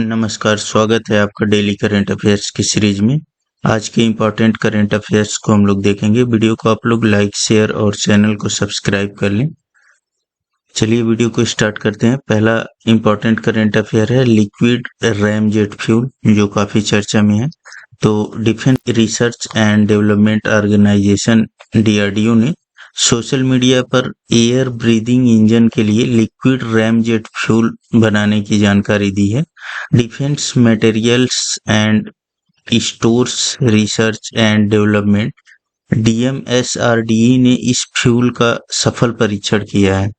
नमस्कार, स्वागत है आपका डेली करंट अफेयर्स की सीरीज में। आज के इम्पोर्टेंट करंट अफेयर्स को हम लोग देखेंगे। वीडियो को आप लोग लाइक, शेयर और चैनल को सब्सक्राइब कर लें। चलिए वीडियो को स्टार्ट करते हैं। पहला इम्पोर्टेंट करंट अफेयर है लिक्विड रैमजेट फ्यूल, जो काफ़ी चर्चा में है। तो defence research and development organisation DRDO ने सोशल मीडिया पर एयर ब्रीदिंग इंजन के लिए लिक्विड रैमजेट फ्यूल बनाने की जानकारी दी है। Defence materials and stores research and development DMSRDE ने इस फ्यूल का सफल परीक्षण किया है।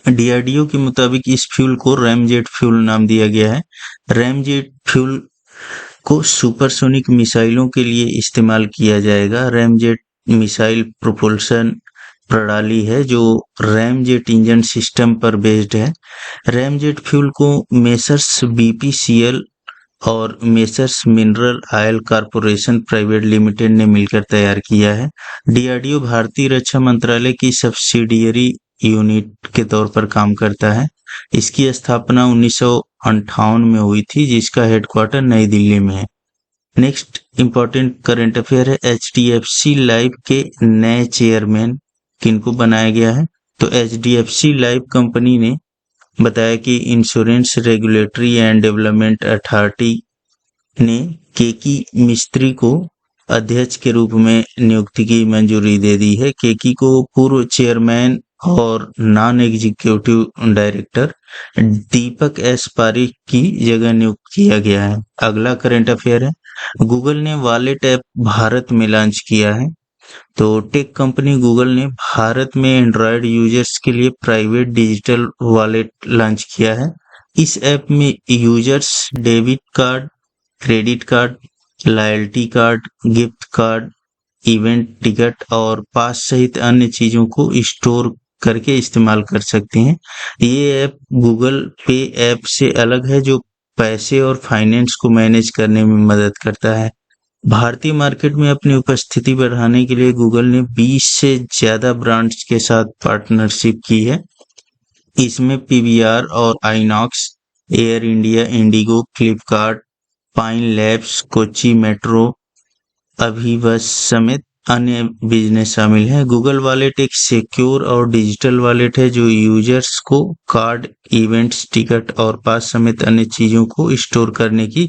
DRDO के मुताबिक इस फ्यूल को रैमजेट फ्यूल नाम दिया गया है। रैमजेट फ्यूल को सुपरसोनिक मिसाइलों के लिए इस्तेमाल किया जाएगा। रैमजेट मिसाइल प्रोपल्शन प्रणाली है जो रैमजेट इंजन सिस्टम पर बेस्ड है। रैमजेट फ्यूल को मेसर्स BPCL और messrs mineral oil corporation private limited ने मिलकर तैयार किया है। DRDO भारतीय रक्षा मंत्रालय की सब्सिडियरी यूनिट के तौर पर काम करता है। इसकी स्थापना 1958 में हुई थी, जिसका हेडक्वार्टर नई दिल्ली में है। नेक्स्ट इम्पोर्टेंट करंट अफेयर है HDFC लाइफ के नए चेयरमैन किनको बनाया गया है। तो HDFC लाइफ कंपनी ने बताया कि insurance regulatory and development authority ने केकी मिस्त्री को अध्यक्ष के रूप में नियुक्ति की मंजूरी दे दी है। केकी को पूर्व चेयरमैन और नॉन एग्जीक्यूटिव डायरेक्टर दीपक S पारिक की जगह नियुक्त किया गया है। अगला करंट अफेयर है गूगल ने वॉलेट ऐप भारत में लॉन्च किया है। तो टेक कंपनी गूगल ने भारत में एंड्रॉयड यूजर्स के लिए प्राइवेट डिजिटल वॉलेट लॉन्च किया है। इस ऐप में users debit card, credit card, loyalty card, gift card, event ticket और पास सहित अन्य चीजों को स्टोर करके इस्तेमाल कर सकते हैं। ये ऐप गूगल पे ऐप से अलग है, जो पैसे और फाइनेंस को मैनेज करने में मदद करता है। भारतीय मार्केट में अपनी उपस्थिति बढ़ाने के लिए गूगल ने 20 से ज्यादा ब्रांड्स के साथ पार्टनरशिप की है। इसमें PVR और INOX, air India, Indigo, Flipkart, pine labs, Kochi metro, AbhiBus समेत अन्य बिजनेस शामिल है। गूगल वॉलेट एक सिक्योर और डिजिटल वॉलेट है जो यूजर्स को कार्ड, इवेंट्स, टिकट और पास समेत अन्य चीजों को स्टोर करने की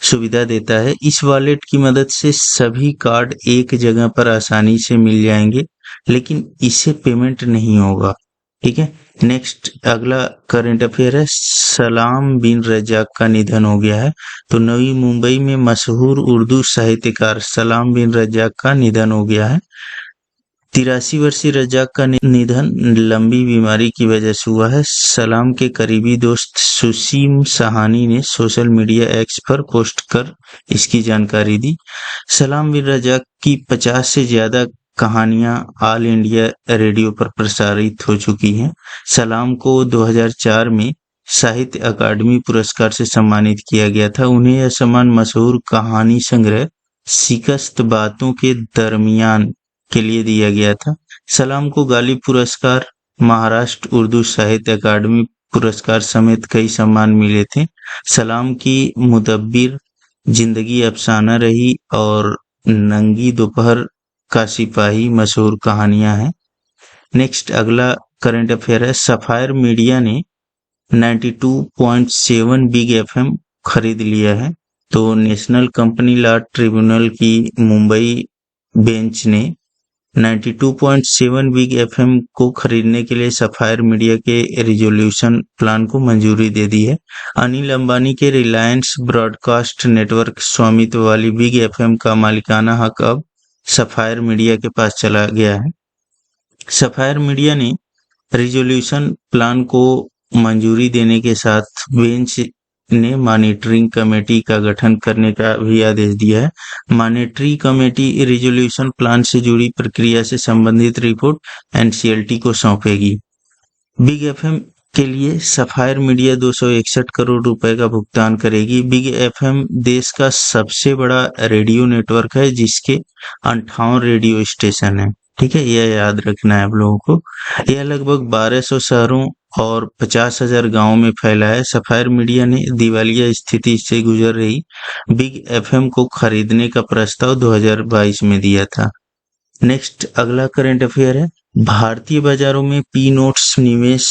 सुविधा देता है। इस वॉलेट की मदद से सभी कार्ड एक जगह पर आसानी से मिल जाएंगे, लेकिन इससे पेमेंट नहीं होगा। ठीक है। नेक्स्ट अगला करंट अफेयर है सलाम बिन रजाक का निधन हो गया है। तो नवी मुंबई में मशहूर उर्दू साहित्यकार सलाम बिन रजाक का निधन हो गया है। 83 वर्षीय रजाक का निधन लंबी बीमारी की वजह से हुआ है। सलाम के करीबी दोस्त सुसीम सहानी ने सोशल मीडिया X पर पोस्ट कर इसकी जानकारी दी। सलाम बिन रजाक की 50 से ज्यादा कहानियां ऑल इंडिया रेडियो पर प्रसारित हो चुकी हैं। सलाम को 2004 में साहित्य अकादमी पुरस्कार से सम्मानित किया गया था। उन्हें यह सम्मान मशहूर कहानी संग्रह शिकस्त बातों के दरमियान के लिए दिया गया था। सलाम को गालिब पुरस्कार, महाराष्ट्र उर्दू साहित्य अकादमी पुरस्कार समेत कई सम्मान मिले थे। सलाम की मुदब्बिर, जिंदगी अफसाना रही और नंगी दोपहर का सिपाही मशहूर कहानियां हैं। नेक्स्ट अगला करंट अफेयर है सफायर मीडिया ने 92.7 बिग FM खरीद लिया है। तो नेशनल कंपनी लॉ ट्रिब्यूनल की मुंबई बेंच ने 92.7 बिग FM को खरीदने के लिए सफायर मीडिया के रिजोल्यूशन प्लान को मंजूरी दे दी है। अनिल अंबानी के रिलायंस ब्रॉडकास्ट नेटवर्क स्वामित्व वाली बिग FM का मालिकाना हक अब सफायर मीडिया के पास चला गया है। सफायर मीडिया ने रिजोल्यूशन प्लान को मंजूरी देने के साथ बेंच ने मॉनिटरिंग कमेटी का गठन करने का भी आदेश दिया है। मॉनिटरिंग कमेटी रिजोल्यूशन प्लान से जुड़ी प्रक्रिया से संबंधित रिपोर्ट NCLT को सौंपेगी। बिग FM के लिए सफायर मीडिया 261 करोड़ रुपए का भुगतान करेगी। बिग FM देश का सबसे बड़ा रेडियो नेटवर्क है, जिसके 58 रेडियो स्टेशन है। ठीक है, यह याद रखना है आप लोगों को। यह लगभग 1200 शहरों और 50,000 गाँव में फैला है। सफायर मीडिया ने दिवालिया स्थिति से गुजर रही बिग एफएम को खरीदने का प्रस्ताव 2022 में दिया था। नेक्स्ट अगला करंट अफेयर है, भारतीय बाजारों में पी नोट्स निवेश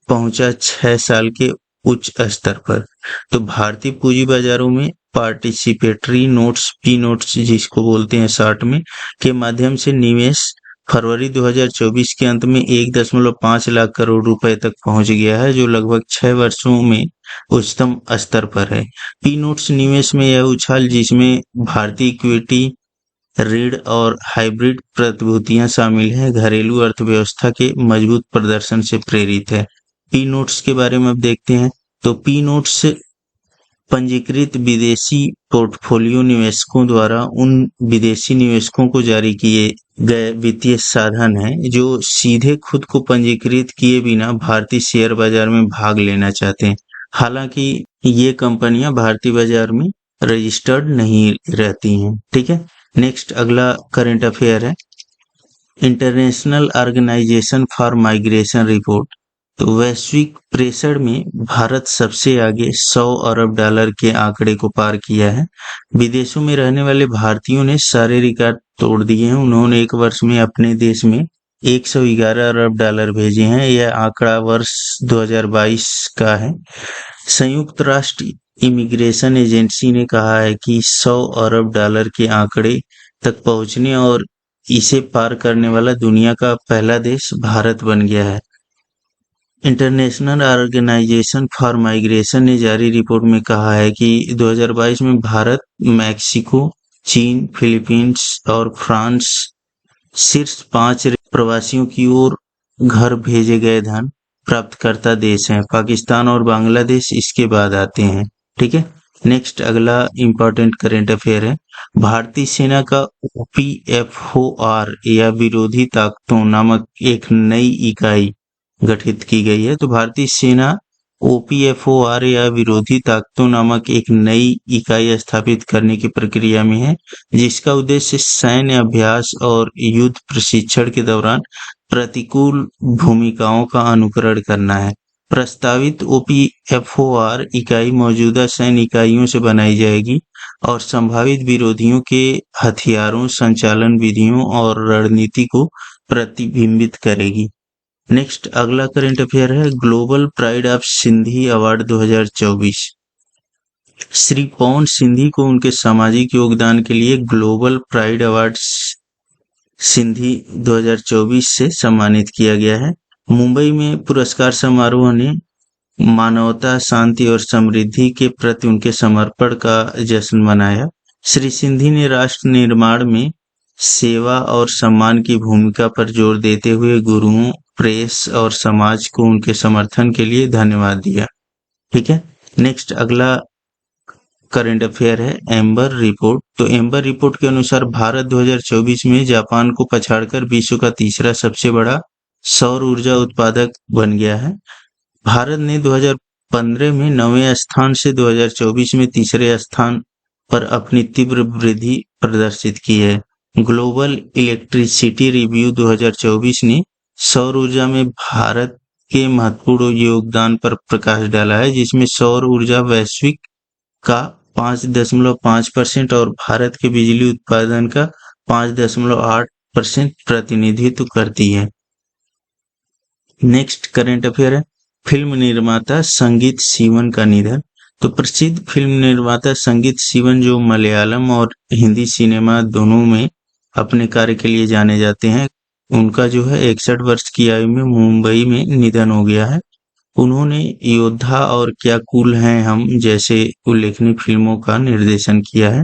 पहुंचा 6 साल के उच्च स्तर पर। तो भारतीय पूंजी बाजारों में पार्टिसिपेटरी नोट्स, पी नोट्स जिसको बोलते हैं शॉर्ट में, के माध्यम से निवेश फरवरी 2024 के अंत में 1.5 लाख करोड़ रुपए तक पहुंच गया है, जो लगभग 6 वर्षों में उच्चतम स्तर पर है। पी नोट्स निवेश में यह उछाल, जिसमें भारतीय इक्विटी, ऋण और हाइब्रिड प्रतिभूतियां शामिल हैं, घरेलू अर्थव्यवस्था के मजबूत प्रदर्शन से प्रेरित है। पी नोट्स के बारे में अब देखते हैं। तो पी नोट्स पंजीकृत विदेशी पोर्टफोलियो निवेशकों द्वारा उन विदेशी निवेशकों को जारी किए गए वित्तीय साधन हैं जो सीधे खुद को पंजीकृत किए बिना भारतीय शेयर बाजार में भाग लेना चाहते हैं। हालांकि ये कंपनियां भारतीय बाजार में रजिस्टर्ड नहीं रहती हैं। ठीक है, नेक्स्ट अगला करंट अफेयर है, international organisation for migration report. तो वैश्विक प्रेशर में भारत सबसे आगे 100 अरब डॉलर के आंकड़े को पार किया है। विदेशों में रहने वाले भारतीयों ने सारे रिकॉर्ड तोड़ दिए हैं। उन्होंने एक वर्ष में अपने देश में 111 अरब डॉलर भेजे हैं। यह आंकड़ा वर्ष 2022 का है। संयुक्त राष्ट्र इमिग्रेशन एजेंसी ने कहा है कि 100 अरब डॉलर के आंकड़े तक पहुंचने और इसे पार करने वाला दुनिया का पहला देश भारत बन गया है। इंटरनेशनल ऑर्गेनाइजेशन फॉर माइग्रेशन ने जारी रिपोर्ट में कहा है कि 2022 में भारत, मैक्सिको, चीन, फिलीपींस और फ्रांस शीर्ष 5 प्रवासियों की ओर घर भेजे गए धन प्राप्तकर्ता देश हैं। पाकिस्तान और बांग्लादेश इसके बाद आते हैं। ठीक है, नेक्स्ट अगला इंपॉर्टेंट करेंट अफेयर है, भारतीय सेना का OPFOR या विरोधी ताकतों नामक एक नई इकाई गठित की गई है। तो भारतीय सेना OPFOR या विरोधी ताकतों नामक एक नई इकाई स्थापित करने की प्रक्रिया में है, जिसका उद्देश्य सैन्य अभ्यास और युद्ध प्रशिक्षण के दौरान प्रतिकूल भूमिकाओं का अनुकरण करना है। प्रस्तावित OPFOR इकाई मौजूदा सैन्य इकाइयों से बनाई जाएगी और संभावित विरोधियों के हथियारों, संचालन विधियों और रणनीति को प्रतिबिंबित करेगी। नेक्स्ट अगला करंट अफेयर है, global pride of Sindhi award 2024। Shri Pawan Sindhi को उनके सामाजिक योगदान के लिए ग्लोबल प्राइड अवार्ड सिंधी 2024 से सम्मानित किया गया है। मुंबई में पुरस्कार समारोह ने मानवता, शांति और समृद्धि के प्रति उनके समर्पण का जश्न मनाया। श्री सिंधी ने राष्ट्र निर्माण में सेवा और सम्मान की भूमिका पर जोर देते हुए गुरुओं, प्रेस और समाज को उनके समर्थन के लिए धन्यवाद दिया। ठीक है, नेक्स्ट अगला करंट अफेयर है, एम्बर रिपोर्ट। तो एम्बर रिपोर्ट के अनुसार भारत 2024 में जापान को पछाड़कर विश्व का तीसरा सबसे बड़ा सौर ऊर्जा उत्पादक बन गया है। भारत ने 2015 में 9वें स्थान से 2024 में तीसरे स्थान पर अपनी तीव्र वृद्धि प्रदर्शित की है। ग्लोबल इलेक्ट्रिसिटी रिव्यू 2024 ने सौर ऊर्जा में भारत के महत्वपूर्ण योगदान पर प्रकाश डाला है, जिसमें सौर ऊर्जा वैश्विक का 5.5% और भारत के बिजली उत्पादन का 5.8% प्रतिनिधित्व करती है। नेक्स्ट करंट अफेयर है, फिल्म निर्माता संगीत शिवन का निधन। तो प्रसिद्ध फिल्म निर्माता संगीत शिवन, जो मलयालम और हिंदी सिनेमा दोनों में अपने कार्य के लिए जाने जाते हैं, उनका जो है 61 वर्ष की आयु में मुंबई में निधन हो गया है। उन्होंने योद्धा और क्या कूल हैं हम जैसे उल्लेखनीय फिल्मों का निर्देशन किया है।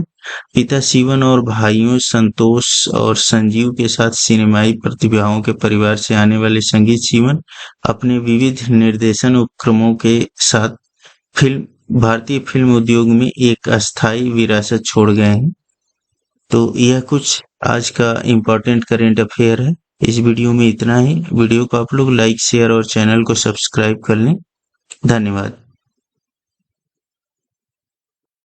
पिता शिवन और भाइयों संतोष और संजीव के साथ सिनेमाई प्रतिभाओं के परिवार से आने वाले संगीत शिवन अपने विविध निर्देशन उपक्रमों के साथ भारतीय फिल्म उद्योग में एक अस्थायी विरासत छोड़ गए हैं। तो यह कुछ आज का इम्पोर्टेंट करेंट अफेयर है। इस वीडियो में इतना ही। वीडियो को आप लोग लाइक, शेयर और चैनल को सब्सक्राइब कर लें। धन्यवाद।